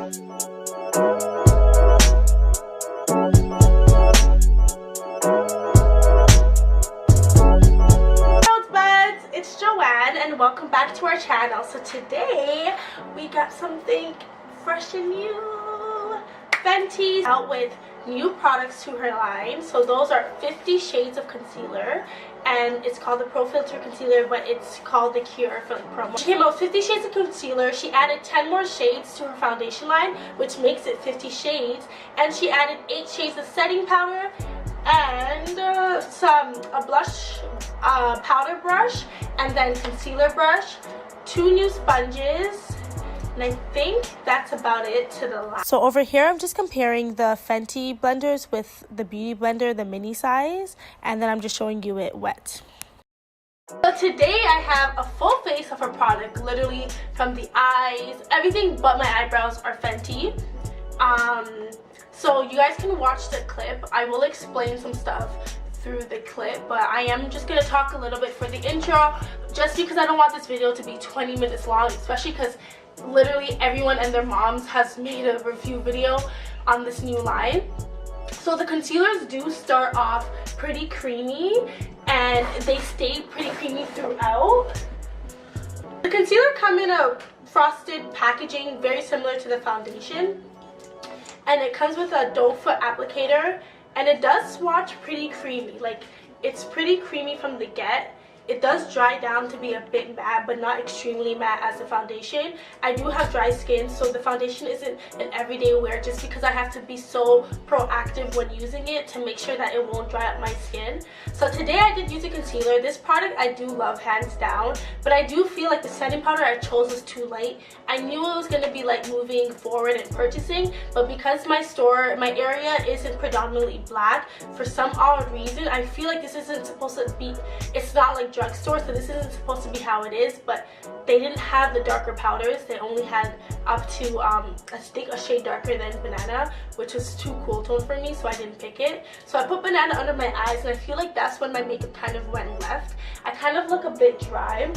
And welcome back to our channel. So today we got something fresh and new. Fenty out with new products to her line. So those are 50 shades of concealer, and it's called the Profilter concealer, but it's called the Cure for like promo. She came out with 50 shades of concealer. She added 10 more shades to her foundation line, which makes it 50 shades, and she added 8 shades of setting powder and a blush powder brush, and then concealer brush, 2 new sponges, and I think that's about it to the line. So over here I'm just comparing the Fenty blenders with the Beauty Blender, the mini size, and then I'm just showing you it wet. So today I have a full face of her product, literally from the eyes, everything but my eyebrows are Fenty. So you guys can watch the clip. I will explain some stuff through the clip, but I am just going to talk a little bit for the intro, just because I don't want this video to be 20 minutes long, especially because literally everyone and their moms has made a review video on this new line. So the concealers do start off pretty creamy, and they stay pretty creamy throughout. The concealer come in a frosted packaging, very similar to the foundation. And it comes with a doe foot applicator, and it does swatch pretty creamy. Like, it's pretty creamy from the get. It does dry down to be a bit matte, but not extremely matte as the foundation. I do have dry skin, so the foundation isn't an everyday wear, just because I have to be so proactive when using it to make sure that it won't dry up my skin. So today I did use a concealer. This product I do love hands down, but I do feel like the setting powder I chose was too light. I knew it was going to be like moving forward and purchasing, but because my area isn't predominantly black, for some odd reason I feel like this isn't supposed to be, it's not like drugstore, so this isn't supposed to be how it is, but they didn't have the darker powders. They only had up to I think a shade darker than banana, which was too cool tone for me, so I didn't pick it. So I put banana under my eyes, and I feel like that's when my makeup kind of went left. I kind of look a bit dry.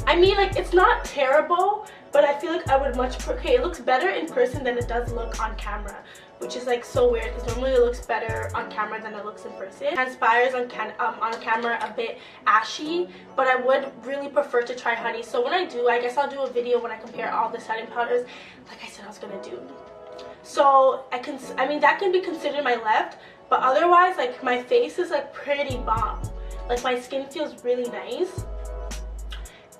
I mean, like, it's not terrible, but I feel like I would much okay, it looks better in person than it does look on camera, which is like so weird, because normally it looks better on camera than it looks in person. It transpires on camera a bit ashy, but I would really prefer to try honey. So when I do, I guess I'll do a video when I compare all the setting powders, like I said I was gonna do. So I mean that can be considered my left, but otherwise, like, my face is like pretty bomb. Like, my skin feels really nice.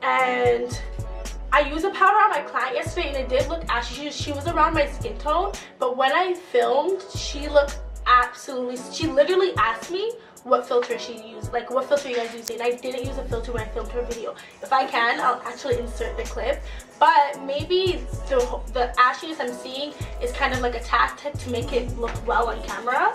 And I used a powder on my client yesterday, and it did look ashy. She was around my skin tone, but when I filmed, she looked absolutely, she literally asked me what filter she used, like, what filter you guys using, and I didn't use a filter when I filmed her video. If I can, I'll actually insert the clip, but maybe the ashiness I'm seeing is kind of like a tactic to make it look well on camera.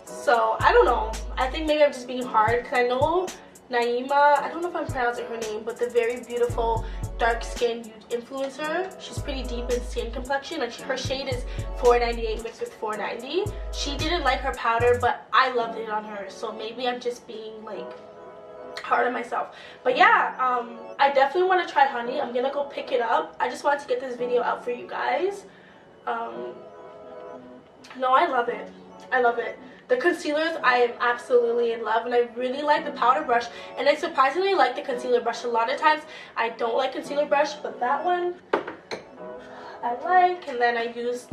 So I don't know, I think maybe I'm just being hard, because I know Naima, I don't know if I'm pronouncing her name, but the very beautiful dark skinned influencer, she's pretty deep in skin complexion. Like, her shade is 498 mixed with 490. She didn't like her powder, but I loved it on her, so maybe I'm just being like hard on myself. But yeah, I definitely want to try honey. I'm gonna go pick it up. I just wanted to get this video out for you guys. No, I love it. I love it. The concealers, I am absolutely in love, and I really like the powder brush, and I surprisingly like the concealer brush. A lot of times I don't like concealer brush, but that one I like. And then I use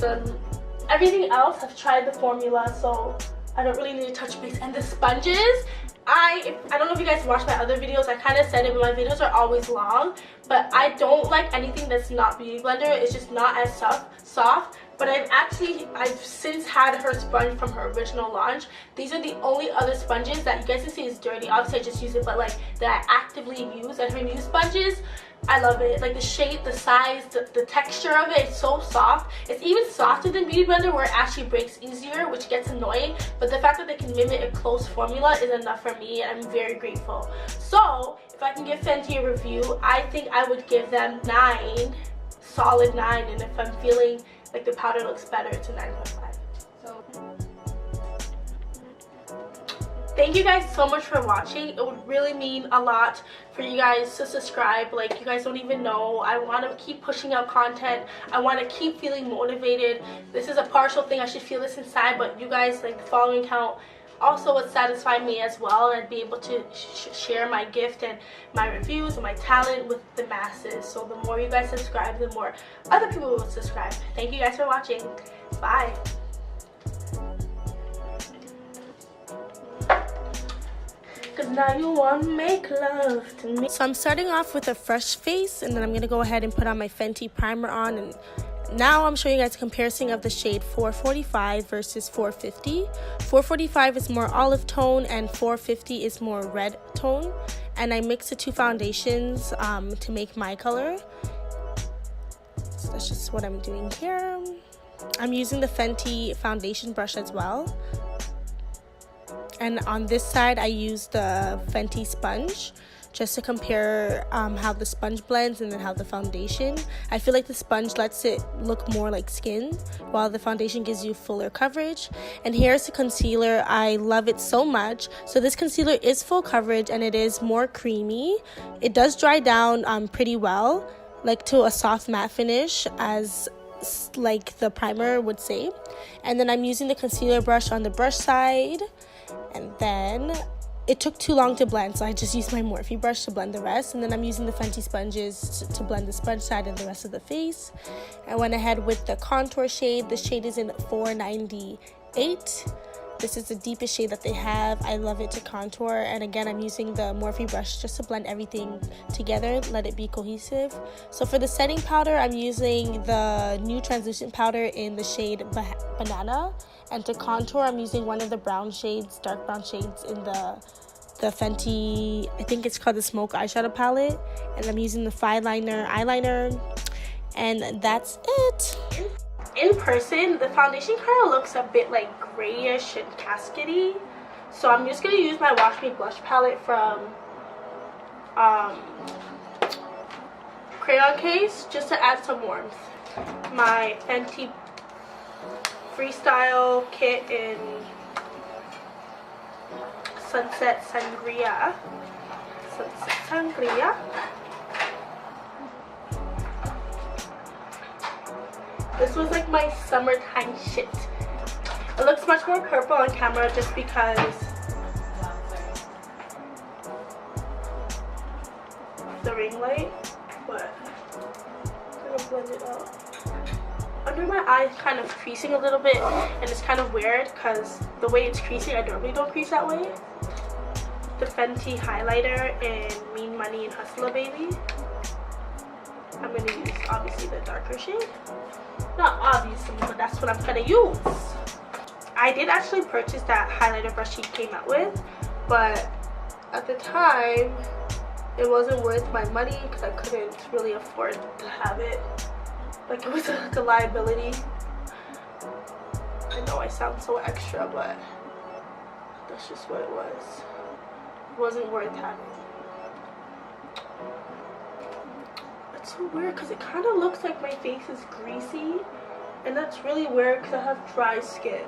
everything else I've tried the formula, so I don't really need to touch base. And the sponges, I don't know if you guys watched my other videos, I kind of said it, but my videos are always long, but I don't like anything that's not Beauty Blender. It's just not as soft. But I've since had her sponge from her original launch. These are the only other sponges that you guys can see is dirty. Obviously I just use it, but like that I actively use. And her new sponges, I love it. Like the shape, the size, the texture of it, it's so soft. It's even softer than Beauty Blender, where it actually breaks easier, which gets annoying. But the fact that they can mimic a close formula is enough for me, and I'm very grateful. So if I can give Fenty a review, I think I would give them 9, solid 9. And if I'm feeling like the powder looks better, it's a 9.5. So thank you guys so much for watching. It would really mean a lot for you guys to subscribe. Like, you guys don't even know. I want to keep pushing out content. I want to keep feeling motivated. This is a partial thing. I should feel this inside, but you guys, like, the following count also would satisfy me as well, and be able to share my gift and my reviews and my talent with the masses. So the more you guys subscribe, the more other people will subscribe. Thank you guys for watching. Bye. Cause now you want to make love to me. So I'm starting off with a fresh face, and then I'm going to go ahead and put on my Fenty primer on, and now I'm showing you guys a comparison of the shade 445 versus 450. 445 is more olive tone and 450 is more red tone. And I mixed the two foundations to make my color. So that's just what I'm doing here. I'm using the Fenty foundation brush as well. And on this side I used the Fenty sponge, just to compare how the sponge blends and then how the foundation. I feel like the sponge lets it look more like skin, while the foundation gives you fuller coverage. And here's the concealer. I love it so much. So this concealer is full coverage and it is more creamy. It does dry down pretty well, like to a soft matte finish, as like the primer would say. And then I'm using the concealer brush on the brush side, and then it took too long to blend, so I just used my Morphe brush to blend the rest. And then I'm using the Fenty sponges to blend the sponge side and the rest of the face. I went ahead with the contour shade. The shade is in 498. This is the deepest shade that they have. I love it to contour. And again, I'm using the Morphe brush just to blend everything together, let it be cohesive. So for the setting powder, I'm using the new translucent powder in the shade Banana. And to contour, I'm using one of the brown shades, dark brown shades in the Fenty, I think it's called the Smoke eyeshadow palette. And I'm using the eyeliner. And that's it. In person, the foundation kind of looks a bit like grayish and cascady. So I'm just going to use my Wash Me Blush palette from Crayon Case just to add some warmth. My Fenty Freestyle kit in Sunset Sangria. This was like my summertime shit. It looks much more purple on camera just because the ring light, but I'm gonna blend it out. Under my eye is kind of creasing a little bit, and it's kind of weird because the way it's creasing, I normally don't crease that way. The Fenty highlighter in Mean Money and Hustler Baby. I'm going to use obviously the darker shade. Not obviously, but that's what I'm going to use. I did actually purchase that highlighter brush she came out with, but at the time it wasn't worth my money because I couldn't really afford to have it. Like, it was like a liability. I know I sound so extra, but that's just what it was. It wasn't worth having. It's so weird because it kind of looks like my face is greasy, and that's really weird because I have dry skin.